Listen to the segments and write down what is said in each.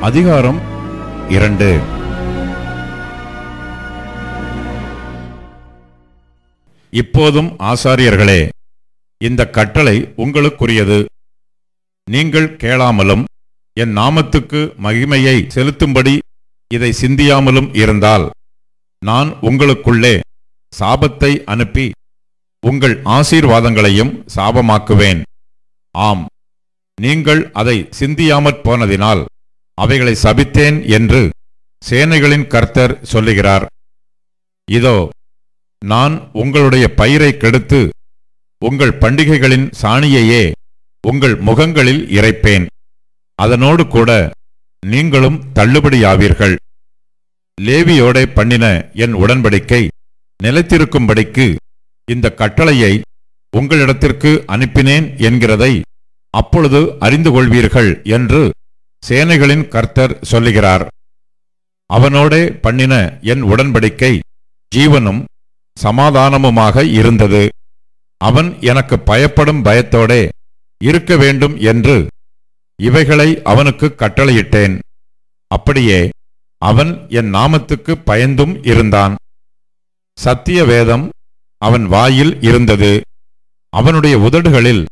அதிகாரம் 2. இப்போதும் ஆசாரியர்களே, இந்த கட்டளை உங்களுக்குரியது. நீங்கள் கேளாமலும் என் நாமத்துக்கு மகிமையை செலுத்தும்படி இதை சிந்தியாமலும் இருந்தால், நான் உங்களுக்குள்ளே சாபத்தை அனுப்பி உங்கள் ஆசீர்வாதங்களையும் சாபமாக்குவேன். ஆம், நீங்கள் அதை சிந்தியாமற் போனதினால் அவைகளை சபித்தேன் என்று சேனைகளின் கர்த்தர் சொல்லுகிறார். இதோ, நான் உங்களுடைய பயிரை கெடுத்து உங்கள் பண்டிகைகளின் சாணியையே உங்கள் முகங்களில் இறைப்பேன். அதனோடு கூட நீங்களும் தள்ளுபடியாவீர்கள். லேவியோடே பண்ணின என் உடன்படிக்கை நிலைத்திருக்கும்படிக்கு இந்த கட்டளையை உங்களிடத்திற்கு அனுப்பினேன் என்கிறதை அப்பொழுது அறிந்து கொள்வீர்கள் என்று சேனைகளின் கர்த்தர் சொல்லுகிறார். அவனோடே பண்ணின என் உடன்படிக்கை ஜீவனும் சமாதானமுமாக இருந்தது. அவன் எனக்கு பயப்படும் பயத்தோடே இருக்க வேண்டும் என்று இவைகளை அவனுக்கு கட்டளையிட்டேன். அப்படியே அவன் என் நாமத்துக்கு பயந்தும் இருந்தான். சத்திய வேதம் அவன் வாயில் இருந்தது. அவனுடைய உதடுகளில்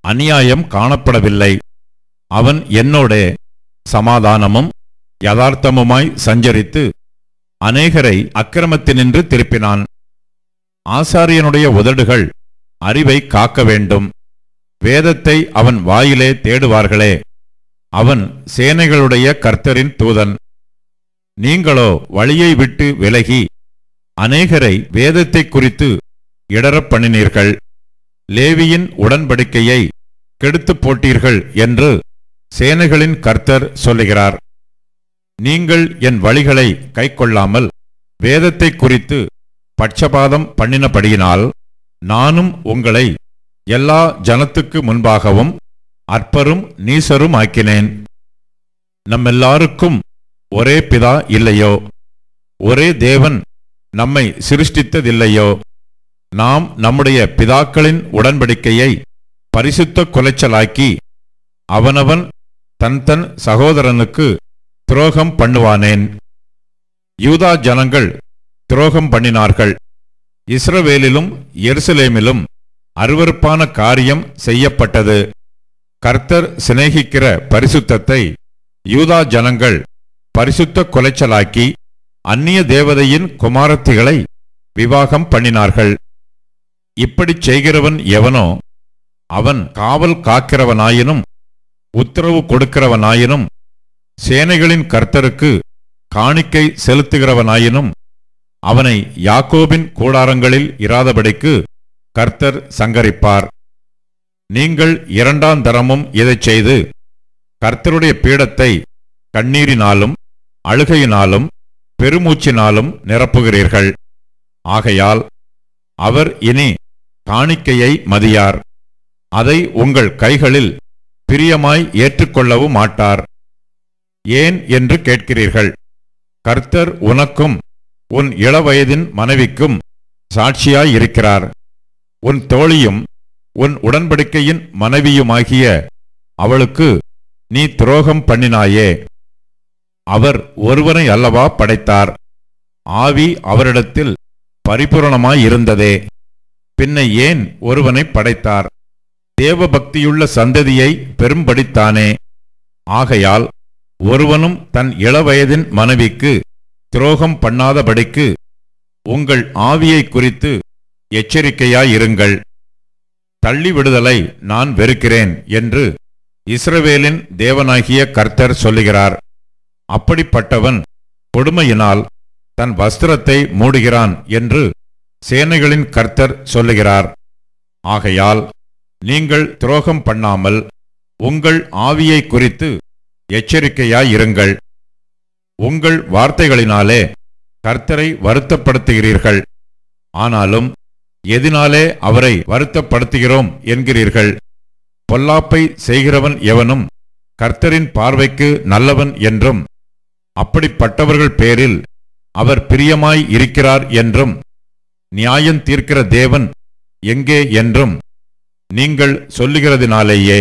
அநியாயம் காணப்படவில்லை. அவன் என்னோடே சமாதானமும் யதார்த்தமுமாய் சஞ்சரித்து அநேகரை அக்கிரமத்தினின்று திருப்பினான். ஆசாரியனுடைய உதடுகள் அறிவை காக்க வேண்டும். வேதத்தை அவன் வாயிலே தேடுவார்களே. அவன் சேனைகளுடைய கர்த்தரின் தூதன். நீங்களோ வழியை விட்டு விலகி அநேகரை வேதத்தை குறித்து இடறப் பண்ணினீர்கள். லேவியின் உடன்படிக்கையை கெடுத்துப் போட்டீர்கள் என்று சேனைகளின் கர்த்தர் சொல்லுகிறார். நீங்கள் என் வழிகளை கைக்கொள்ளாமல் வேதத்தை குறித்து பட்சபாதம் பண்ணினபடியினால் நானும் உங்களை எல்லா ஜனத்துக்கு முன்பாகவும் அற்பரும் நீசரும் ஆக்கினேன். நம்மெல்லாருக்கும் ஒரே பிதா இல்லையோ? ஒரே தேவன் நம்மை சிருஷ்டித்ததில்லையோ? நாம் நம்முடைய பிதாக்களின் உடன்படிக்கையை பரிசுத்த குலைச்சலாக்கி அவனவன் தன் தன் சகோதரனுக்கு துரோகம் பண்ணுவானேன்? யூதா ஜனங்கள் துரோகம் பண்ணினார்கள். இஸ்ரவேலிலும் எருசலேமிலும் அருவருப்பான காரியம் செய்யப்பட்டது. கர்த்தர் சிநேகிக்கிற பரிசுத்தத்தை யூதா ஜனங்கள் பரிசுத்த குலைச்சலாக்கி அந்நிய தேவதையின் குமாரத்திகளை விவாகம் பண்ணினார்கள். இப்படிச் செய்கிறவன் எவனோ அவன் காவல் காக்கிறவனாயினும் உத்தரவு கொடுக்கிறவனாயினும் சேனைகளின் கர்த்தருக்கு காணிக்கை செலுத்துகிறவனாயினும் அவனை யாக்கோபின் கூடாரங்களில் இராதபடிக்கு கர்த்தர் சங்கரிப்பார். நீங்கள் இரண்டாம் தரமும் இதைச் செய்து கர்த்தருடைய பீடத்தை கண்ணீரினாலும் அழுகையினாலும் பெருமூச்சினாலும் நிரப்புகிறீர்கள். ஆகையால் அவர் இனி காணிக்கையை மதியார். அதை உங்கள் கைகளில் பிரியமாய் ஏற்றுக்கொள்ளவும் மாட்டார். ஏன் என்று கேட்கிறீர்கள். கர்த்தர் உனக்கும் உன் இளவயதின் மனைவிக்கும் சாட்சியாயிருக்கிறார். உன் தோழியும் உன் உடன்படிக்கையின் மனைவியுமாகிய அவளுக்கு நீ துரோகம் பண்ணினாயே. அவர் ஒருவனை அல்லவா படைத்தார்? ஆவி அவரிடத்தில் பரிபூரணமாயிருந்ததே. பின்ன ஏன் ஒருவனை படைத்தார்? தேவபக்தியுள்ள சந்ததியை பெரும்படித்தானே. ஆகையால் ஒருவனும் தன் இளவயதின் மனைவிக்கு துரோகம் பண்ணாதபடிக்கு உங்கள் ஆவியை குறித்து எச்சரிக்கையாயிருங்கள். தள்ளிவிடுதலை நான் வெறுக்கிறேன் என்று இஸ்ரவேலின் தேவனாகிய கர்த்தர் சொல்லுகிறார். அப்படிப்பட்டவன் கொடுமையினால் தன் வஸ்திரத்தை மூடுகிறான் என்று சேனைகளின் கர்த்தர் சொல்லுகிறார். ஆகையால் நீங்கள் துரோகம் பண்ணாமல் உங்கள் ஆவியை குறித்து எச்சரிக்கையாயிருங்கள். உங்கள் வார்த்தைகளினாலே கர்த்தரை வருத்தப்படுத்துகிறீர்கள். ஆனாலும் எதினாலே அவரை வருத்தப்படுத்துகிறோம் என்கிறீர்கள். பொல்லாப்பை செய்கிறவன் எவனும் கர்த்தரின் பார்வைக்கு நல்லவன் என்றும் அப்படிப்பட்டவர்கள் பேரில் அவர் பிரியமாய் இருக்கிறார் என்றும் நியாயம் தீர்க்கிற தேவன் எங்கே என்றும் நீங்கள் சொல்லுகிறதினாலேயே